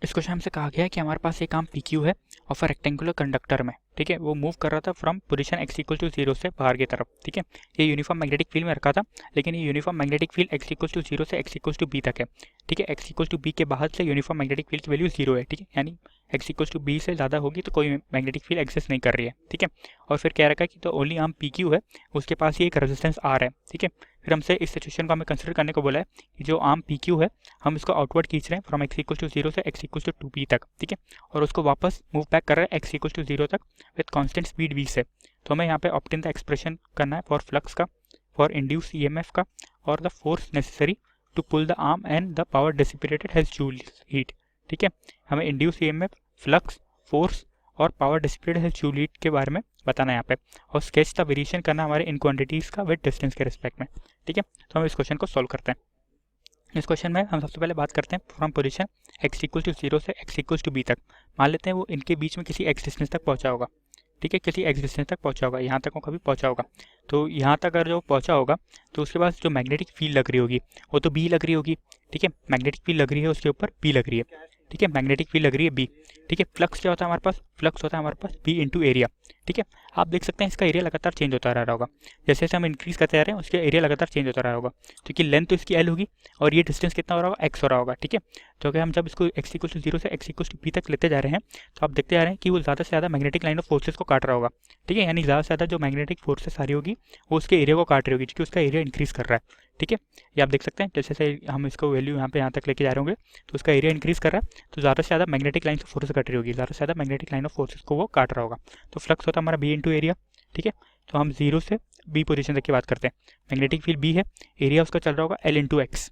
इस क्वेश्चन हमसे कहा गया है कि हमारे पास एक आर्म पी क्यू है ऑफ अ रेक्टेंगुलर कंडक्टर में, ठीक है। वो मूव कर रहा था from position x equal to 0 से बाहर की तरफ, ठीक है। ये यूनिफॉर्म मैग्नेटिक फील्ड में रखा था, लेकिन ये uniform magnetic field x equal to 0 से x इक्वल टू b तक है, ठीक है। x इक्वल टू b के बाहर से यूनिफॉर्म मैग्नेटिक फील्ड की वैल्यू 0 है, ठीक है। यानी x इक्वल टू b से ज़्यादा होगी तो कोई मैग्नेटिक फील्ड एग्जिस्ट नहीं कर रही है, ठीक है। और फिर क्या रखा है कि तो ओनली आर्म पी क्यू है, उसके पास ही एक रेजिस्टेंस r है, ठीक है। फिर हमसे इस सिचुएशन को हमें कंसिडर करने को बोला है कि जो आर्म पी क्यू है हम इसको आउटवर्ड खींच रहे हैं फ्रॉम x इक्वल टू 0 से x इक्वल टू 2p तक, ठीक है। और उसको वापस मूव बैक कर रहे हैं x इक्वल टू 0 तक विद कांस्टेंट स्पीड v से। तो हमें यहाँ पे ऑब्टेन द एक्सप्रेशन करना है फॉर फ्लक्स का, फॉर इंड्यूस ईएमएफ का, और the force necessary to pull the arm and the power dissipated has joule heat, ठीक है। हमें इंड्यूस ईएमएफ, फ्लक्स, फोर्स और power dissipated has joule heat के बारे में बताना है यहाँ पे, और स्केच द वेरिएशन करना हमारे इन क्वांटिटीज़ का विद डिस्टेंस के रिस्पेक्ट में, ठीक है। तो हम इस क्वेश्चन को सॉल्व करते हैं। इस क्वेश्चन में हम सबसे पहले बात करते हैं from position x equal to 0 से x इक्वल टू b तक। मान लेते हैं वो इनके बीच में किसी x डिस्टेंस तक पहुंचा होगा, ठीक है। किसी x डिस्टेंस तक पहुंचा होगा, यहाँ तक वो कभी पहुंचा होगा। तो यहाँ तक अगर जो पहुंचा होगा तो उसके पास जो मैग्नेटिक फील्ड लग रही होगी वो तो b लग रही होगी, ठीक है। मैग्नेटिक फील्ड लग रही है उसके ऊपर b लग रही है, ठीक है। मैग्नेटिक फील्ड लग रही है b, ठीक है। फ्लक्स क्या होता है हमारे पास? फ्लक्स होता है हमारे पास b इंटू एरिया, ठीक है। आप देख सकते हैं इसका एरिया लगातार चेंज होता रह रहा होगा, जैसे जैसे हम इंक्रीज करते जा रहे हैं उसका एरिया लगातार चेंज होता रहा होगा, क्योंकि लेंथ तो इसकी l होगी और ये डिस्टेंस कितना हो रहा होगा? x हो रहा होगा, ठीक है। तो अगर हम जब इसको x इक्वल टू 0 से x इक्वल टू b तक लेते जा रहे हैं तो आप देखते जा रहे हैं कि वो ज़्यादा से ज़्यादा मैग्नेटिक लाइन ऑफ फोर्सेस को काट रहा होगा, ठीक है। यानी ज़्यादा से ज़्यादा जो मैग्नेटिक फोर्सेस सारी होगी वो उसके एरिया को काट रही होगी, क्योंकि उसका एरिया इंक्रीज कर रहा है, ठीक है। ये आप देख सकते हैं जैसे जैसे हम इसको वैल्यू यहाँ पे यहाँ तक लेके जा रहे होंगे तो उसका एरिया इंक्रीज कर रहा है, तो ज़्यादा से ज़्यादा magnetic line of forces cut रही होगी, ज़्यादा से ज़्यादा मैग्नेटिक लाइन ऑफ फोर्सेस को वो काट रहा होगा। तो फ्लक्स होता है हमारा b इंटू एरिया, ठीक है। तो हम 0 से b पोजीशन तक की बात करते हैं। मैग्नेटिक फील्ड b है, एरिया उसका चल रहा होगा l इंटू एक्स,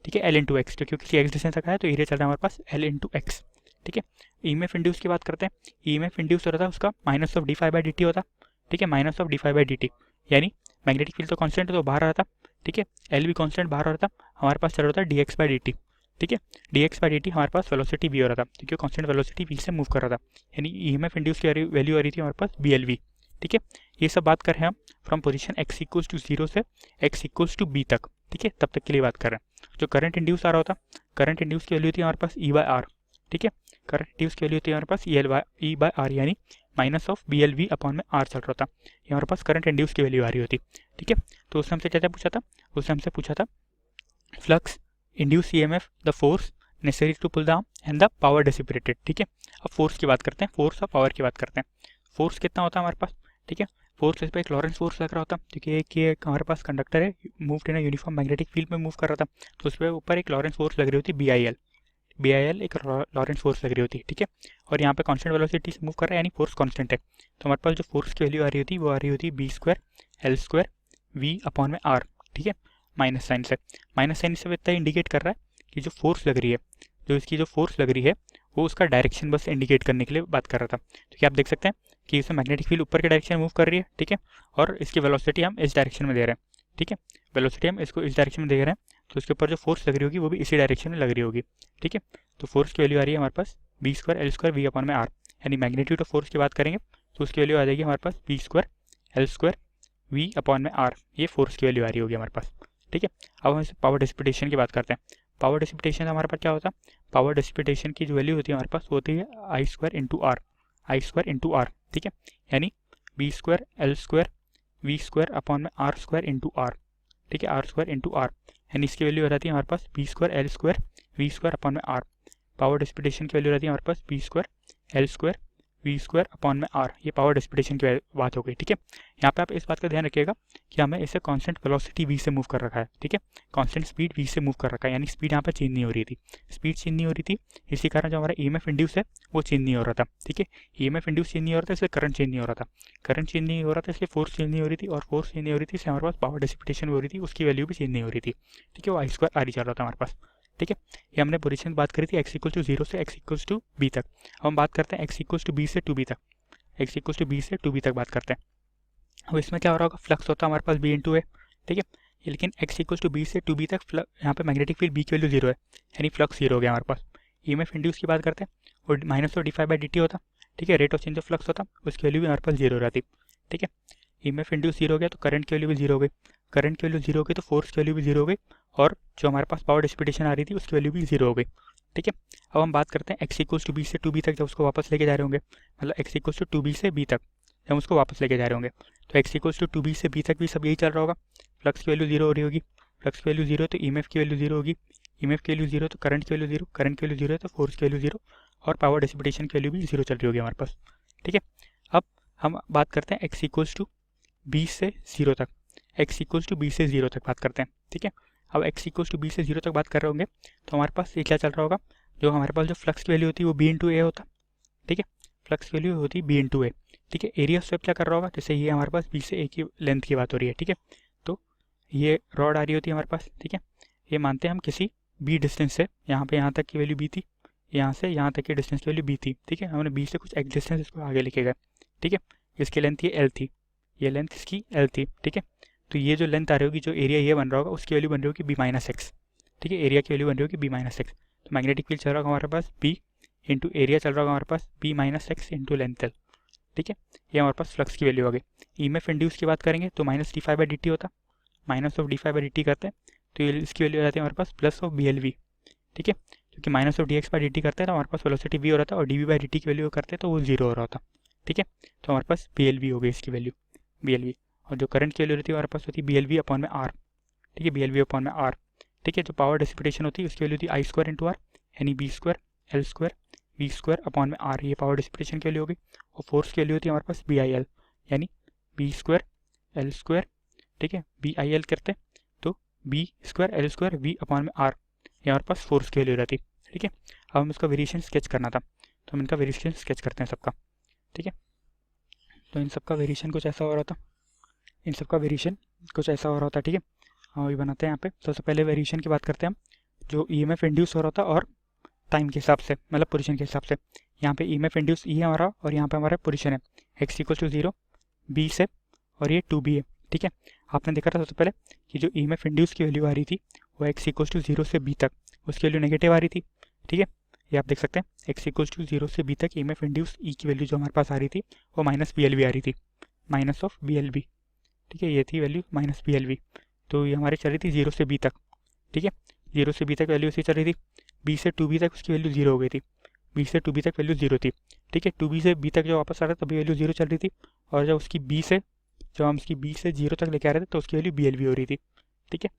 ठीक है। l इंटू एक्स, क्योंकि किसी एक्स डिस्टेंस तक है तो एरिया चल रहा है हमारे पास l इंटू एक्स, ठीक है। ईएमएफ इंड्यूस की बात करते हैं। ईएमएफ इंड्यूस हो रहा था उसका माइनस ऑफ d∅dt होता, ठीक है। माइनस ऑफ d∅dt, यानी मैग्नेटिक फील्ड तो कॉन्स्टेंट है तो बाहर आ रहा था, ठीक है। एल भी कॉन्स्टेंट बाहर आ रहा था, हमारे पास चल रहा था dx/dt, ठीक है। dx/dt हमारे पास वेलोसिटी v हो रहा था, क्योंकि कॉन्स्टेंट वेलोसिटी v से मूव कर रहा था, यानी ईएमएफ इंड्यूस की वैल्यू आ रही थी हमारे पास BLV, ठीक है। ये सब बात कर रहे हैं हम from position x equals to 0 से x इक्वल्स टू b तक, ठीक है। तब तक के लिए बात कर रहे हैं। जो करंट इंड्यूस आ रहा होता, करंट इंड्यूस की वैल्यू थी हमारे पास E/R, ठीक है। करंट इंड्यूस की वैल्यू थी हमारे पास E/R, यानी माइनस ऑफ BLV अपॉन में R चल रहा था, ये हमारे पास करंट इंड्यूस की वैल्यू आ रही होती, ठीक है। तो उसने हमसे क्या पूछा था? उसने हमसे पूछा था flux, induce EMF, the force necessary to pull the arm and the power dissipated, ठीक है। अब फोर्स की बात करते हैं, फोर्स और पावर की बात करते हैं। फोर्स कितना होता है हमारे पास, ठीक है। फोर्स इस पर एक लॉरेंस फोर्स लग रहा होता, क्योंकि एक ये हमारे पास कंडक्टर है, move in uniform magnetic field में मूव कर रहा था, तो उस पर ऊपर एक लॉरेंस फोर्स लग रही होती BIL एक लॉरेंस फोर्स लग रही होती है, ठीक है। और यहाँ पे कांस्टेंट वेलोसिटी से मूव कर रहा है, यानी फोर्स कांस्टेंट है। तो हमारे पास जो फोर्स की वैल्यू आ रही होती वो आ रही होती b² L² V अपॉन में R, ठीक है। माइनस साइन से, माइनस साइन से इतना इंडिकेट कर रहा है कि जो फोर्स लग रही है, जो इसकी जो फोर्स लग रही है वो उसका डायरेक्शन बस इंडिकेट करने के लिए बात कर रहा था। तो क्या आप देख सकते हैं कि इसे मैग्नेटिक फील्ड ऊपर के डायरेक्शन में मूव कर रही है, ठीक है। और इसकी वेलोसिटी हम इस डायरेक्शन में दे रहे हैं, ठीक है। वेलोसिटी हम इसको इस डायरेक्शन में दे रहे हैं, तो उसके ऊपर जो फोर्स लग रही होगी वो भी इसी डायरेक्शन में लग रही होगी, ठीक है। तो फोर्स की वैल्यू आ रही है हमारे पास b² L² V अपॉन में R, यानी मैग्नीट्यूड ऑफ फोर्स की बात करेंगे तो उसकी वैल्यू आ जाएगी हमारे पास b² L² V अपॉन में R, ये फोर्स की वैल्यू आ रही होगी हमारे पास, ठीक है। अब हम पावर डिसिपेटेशन की बात करते हैं। पावर डिसिपेटेशन हमारे पास क्या होता है? पावर डिसिपेटेशन की जो वैल्यू होती है हमारे पास वो होती है I² इंटू R, ठीक है। यानी b² L² V² अपॉन में R² इंटू R, ठीक है। R² इंटू R, यानी इसकी वैल्यू हो जाती है हमारे पास b² L² V² अपॉन में R। पावर डिसिपेटेशन की वैल्यू रहती है हमारे पास b² L² V² अपॉन में R। ये पावर डिसिपेटेशन की बात हो गई, ठीक है। यहाँ पे आप इस बात का ध्यान रखिएगा कि हमें इसे कांस्टेंट वेलोसिटी v से मूव कर रखा है, ठीक है। कांस्टेंट स्पीड v से मूव कर रखा है, यानी स्पीड यहाँ पे चेंज नहीं हो रही थी, स्पीड चेंज नहीं हो रही थी, इसी कारण जो हमारा EMF इंड्यूस है वो चेंज नहीं हो रहा था, ठीक है। EMF इंड्यूस चेंज नहीं हो रहा था इसलिए करंट चेंज नहीं हो रहा था, करंट चेंज नहीं हो रहा था इसलिए फोर्स चेंज नहीं हो रही थी, और फोर्स चेंज नहीं हो रही थी इसलिए हमारे पास पावर डिसिपेटेशन हो रही थी, उसकी वैल्यू भी चेंज नहीं हो रही थी, ठीक है। वो I² R ही चल रहा था हमारे पास, ठीक है। ये हमने पोजीशन बात करी थी x इक्वल टू 0 से x इक्वल टू b तक। अब हम बात करते हैं x इक्वल टू b से 2b तक, x इक्वल टू b से 2b तक बात करते हैं। अब इसमें क्या हो रहा होगा? फ्लक्स होता है हमारे पास b इंटू a, ठीक है। लेकिन x इक्वल टू b से 2b तक यहाँ पे मैग्नेटिक फील्ड b की वैल्यू 0 है, यानी फ्लक्स 0 हो गया हमारे पास। EMF इंड्यूस की बात करते हैं, और माइनस ऑफ d∅dt होता, ठीक है। Rate of change of flux होता, उसकी वैल्यू भी हमारे पास 0 रहती, ठीक है। EMF इंड्यूस 0 हो गया तो करंट की वैल्यू भी 0 हो गई, करंट की वैल्यू 0 हो गई तो फोर्स की वैल्यू भी 0 हो गई, और जो हमारे पास पावर डिसिपेटेशन आ रही थी उसकी वैल्यू भी 0 हो गई। ठीक है। अब हम बात करते हैं एक्स इक्वल्स टू बी से टू बी तक जब उसको वापस लेके जा रहे होंगे, मतलब X equals to two B से बी तक जब उसको वापस लेके जा रहे होंगे, तो X equals to two B से बी तक भी सब यही चल रहा होगा। फ्लक्स की वैल्यू जीरो हो रही होगी, फ्लक्स की वैल्यू जीरो तो ईएमएफ की वैल्यू जीरो होगी, ईएमएफ की वैल्यू जीरो तो करंट की वैल्यू जीरो, करंट की वैल्यू जीरो है तो फोर्स की वैल्यू जीरो, और पावर डिसिपिटेशन की वैल्यू भी जीरो चल रही होगी हमारे पास। ठीक है। अब हम बात करते हैं एक्स इक्वल्स टू बी से जीरो तक, एक्स इक्वल्स टू बी से जीरो तक बात करते हैं। ठीक है। अब एक्स इक्वल्स टू बी से जीरो तक बात कर रहे होंगे तो हमारे पास ये क्या चल रहा होगा, जो हमारे पास जो फ्लक्स की वैल्यू होती है वो बी इंटू ए होता। ठीक है। फ्लक्स की वैल्यू होती है बी इंटू ए। ठीक है। एरिया स्वेप क्या कर रहा होगा, जैसे ये हमारे पास बी से ए की लेंथ की बात हो रही है। ठीक है। तो ये रॉड आ रही होती है हमारे पास। ठीक है। ये मानते हैं हम किसी बी डिस्टेंस से, यहाँ पे यहाँ तक की वैल्यू बी थी, यहाँ से यहाँ तक की डिस्टेंस की वैल्यू बी थी। ठीक है। हमने बी से कुछ एक डिस्टेंस इसको आगे लिखे गए। ठीक है। इसकी लेंथ ये एल थी, ये लेंथ इसकी एल थी। ठीक है। तो ये जो लेंथ आ रही होगी, जो एरिया ये बन रहा होगा, उसकी वैल्यू बन रही होगी बी माइनस एक्स। ठीक है। एरिया की वैल्यू बन रही होगी बी माइनस एक्स। तो मैग्नेटिक फील्ड चल रहा होगा हमारे पास बी इंटू एरिया चल रहा होगा हमारे पास B minus X into length L. ठीक है। ये हमारे पास फ्लक्स की वैल्यू आ गई। ईएमएफ इंड्यूस की बात करेंगे तो minus D phi by D T होता, minus of D phi by D T करते हैं तो ये इसकी वैल्यू आ जाती है हमारे पास plus of B L V. ठीक है। क्योंकि minus of D X by D T करते हैं तो हमारे पास वेलोसिटी वी हो रहा था, और D V by D T की वैल्यू करते हैं तो वो जीरो हो रहा था। ठीक है। तो हमारे पास बी एल वी हो गई इसकी वैल्यू, बी एल वी। और जो करंट की वैल्यू रहती है हमारे पास होती है बी एल वी अपॉन में आर। ठीक है। बी एल वी अपॉन में आर। ठीक है। जो पावर डिसिपिटेशन होती है उसकी वैल्यू होती है आई स्क्वायर इंटू आर, यानी B square L square V square upon में आर, ये पावर डिसिपिटेशन की वैल्यू होगी। और फोर्स की वैल्यू होती है हमारे पास बी आई एल, यानी बी स्क्वायर एल स्क्वायर। ठीक है। बी आई एल करते तो B square L square V upon में आर, ये हमारे पास फोर्स की वैल्यू रहती। ठीक है। अब हम इसका वेरिएशन स्केच करना था तो हम इनका वेरिएशन स्केच करते हैं सबका। ठीक है। तो इन सबका वेरिएशन कुछ ऐसा हो रहा था, इन सबका वेरिएशन कुछ ऐसा हो रहा था। ठीक है। हम वही बनाते हैं यहाँ पे। सबसे पहले वेरिएशन की बात करते हैं हम, जो ईएमएफ इंड्यूस हो रहा था और टाइम के हिसाब से, मतलब पोजीशन के हिसाब से। यहाँ पे ईएमएफ इंड्यूस ई है हमारा, और यहाँ पे हमारा पोजीशन है X equal to zero B से, और ये टू बी है। ठीक है। आपने देखा था सबसे पहले कि जो ईएमएफ इंड्यूस की वैल्यू आ रही थी वो एक्स इक्वल टू जीरो से बी तक, उसकी वैल्यू नेगेटिव आ रही थी। ठीक है। ये आप देख सकते हैं एक्स इक्वल टू जीरो से बी तक ईएमएफ इंड्यूस ई की वैल्यू जो हमारे पास आ रही थी वो माइनस बी एल वी आ रही थी, minus of B L V. ठीक है। ये थी value minus B L V. तो ये हमारी चल रही थी जीरो से बी तक। ठीक है। जीरो से बी तक वैल्यू उसी चल रही थी। बी से टू बी तक उसकी वैल्यू जीरो हो गई थी, बी से टू बी तक वैल्यू जीरो थी। ठीक है। टू बी से बी तक जब वापस आ रहा था तभी वैल्यू जीरो चल रही थी, और जब उसकी बी से, जब हम उसकी बी से जीरो तक लेके आ रहे थे तो उसकी वैल्यू बी एल वी हो रही थी। ठीक है।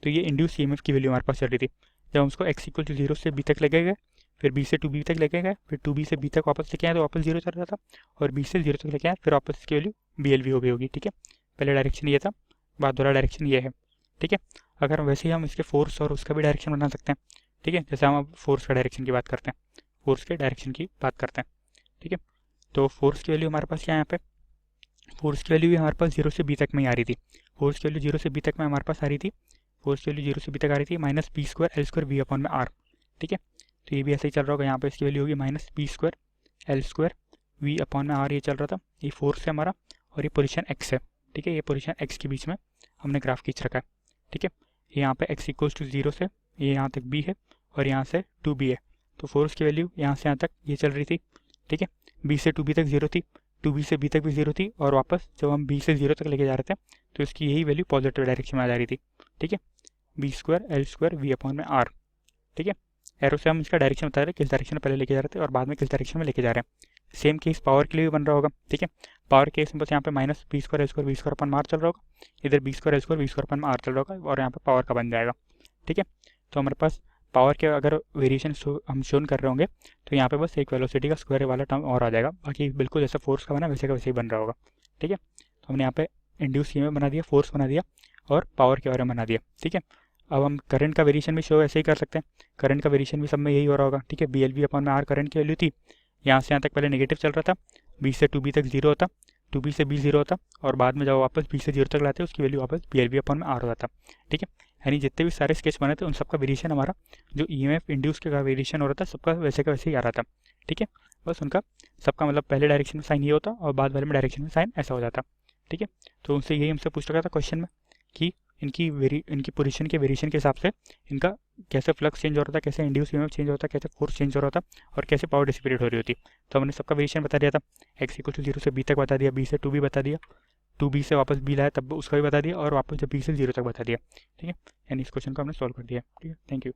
तो ये इंड्यूस ईएमएफ की वैल्यू हमारे पास चल रही थी। जब हम उसको एक्स इक्वल टू जीरो से बी तक लेके गए, फिर बी से टू बी तक लेके गए, फिर टू बी से बी तक वापस लेके आए तो वापस जीरो चल रहा था, और बी से जीरो तक लेके आए फिर वापस इसकी वैल्यू बी एल वी हो गई होगी। ठीक है। पहले डायरेक्शन ये था, बाद वाला डायरेक्शन ये है। ठीक है। अगर वैसे ही हम इसके फोर्स और उसका भी डायरेक्शन बना सकते हैं। ठीक है। जैसे हम अब फोर्स का डायरेक्शन की बात करते हैं, फोर्स के डायरेक्शन की बात करते हैं। ठीक है। तो फोर्स की वैल्यू हमारे पास क्या है यहाँ पे, फोर्स की वैल्यू भी हमारे पास जीरो से बी तक में ही आ रही थी। फोर्स की वैल्यू जीरो से बी तक में हमारे पास आ रही थी, फोर्स की वैल्यू जीरो से बी तक आ रही थी minus B square L square V upon में आर। ठीक है। तो ये भी ऐसे ही चल रहा होगा, यहाँ पे इसकी वैल्यू होगी minus B square L square V upon में आर, ये चल रहा था। ये फोर्स है हमारा, और ये पोजीशन एक्स है। ठीक है। ये पोजीशन एक्स के बीच में हमने ग्राफ खींच रखा है। ठीक है। यहाँ पे एक्स इक्वल्स टू जीरो से ये यहाँ तक बी है, और यहाँ से टू बी है। तो फोर्स की वैल्यू यहाँ से यहाँ तक ये चल रही थी। ठीक है। बी से टू बी तक जीरो थी, टू बी से बी तक भी जीरो थी, और वापस जब हम बी से जीरो तक लेके जा रहे थे तो इसकी यही वैल्यू पॉजिटिव डायरेक्शन में आ जा रही थी। ठीक है। B square L square V upon में आर। ठीक है। एरो से हम इसका डायरेक्शन बता रहे हैं, किस डायरेक्शन में पहले लेके जा रहे थे और बाद में किस डायरेक्शन में लेके जा रहे हैं। सेम केस पावर के लिए भी बन रहा होगा। ठीक है। पावर केस में बस यहाँ पे minus B square L square V square upon में आर चल रहा होगा, इधर B square L square V square upon में आर चल रहा होगा, और यहाँ पे पावर का बन जाएगा। ठीक है। तो हमारे पास पावर के अगर वेरिएशन हम शोन कर रहे होंगे तो यहाँ पे बस एक वेलोसिटी का स्क्वायर वाला टर्म और आ जाएगा, बाकी बिल्कुल जैसा फोर्स का बना वैसे का वैसे ही बन रहा होगा। ठीक है। तो हमने यहाँ पे इंड्यूस ईएमएफ बना दिया, फोर्स बना दिया, और पावर के बारे में बना दिया। ठीक है। अब हम करंट का वेरिएशन भी शो ऐसे ही कर सकते हैं। करंट का वेरिएशन भी सब में यही हो रहा होगा। ठीक है। बी एल वी अपॉन में आर करंट की वैल्यू थी, यहाँ से यहाँ तक पहले नेगेटिव चल रहा था, बी से टू बी तक जीरो होता, टू बी से बी जीरो होता, और बाद में जब वापस बी से जीरो तक लाते उसकी वैल्यू वापस बी एल वी अपॉन में आर हो जाता। ठीक है। यानी जितने भी सारे स्केच बने थे उन सबका वेरिएशन हमारा जो ईएमएफ इंड्यूस का वेरिएशन हो रहा था सबका वैसे का वैसे ही आ रहा था। ठीक है। बस उनका सबका मतलब पहले डायरेक्शन में साइन ये होता और बाद वाले में डायरेक्शन में साइन ऐसा हो जाता। ठीक है। तो उनसे यही हमसे पूछ रखा था क्वेश्चन में कि इनकी पोजीशन के वेरिएशन के हिसाब से इनका कैसे फ्लक्स चेंज हो रहा था, कैसे इंड्यूस ईएमएफ चेंज होता, कैसे फोर्स चेंज हो रहा था, और कैसे पावर डिसिपेट हो रही होती। तो हमने सबका वेरिएशन बता दिया था। एक्स इक्वल टू जीरो से बी तक बता दिया, बी से टू बी बता दिया, टू बी से वापस बी लाया तब उसका भी बता दिया, और वापस जब बी से जीरो तक बता दिया। ठीक है। यानी इस क्वेश्चन को हमने सॉल्व कर दिया। ठीक है। Thank you.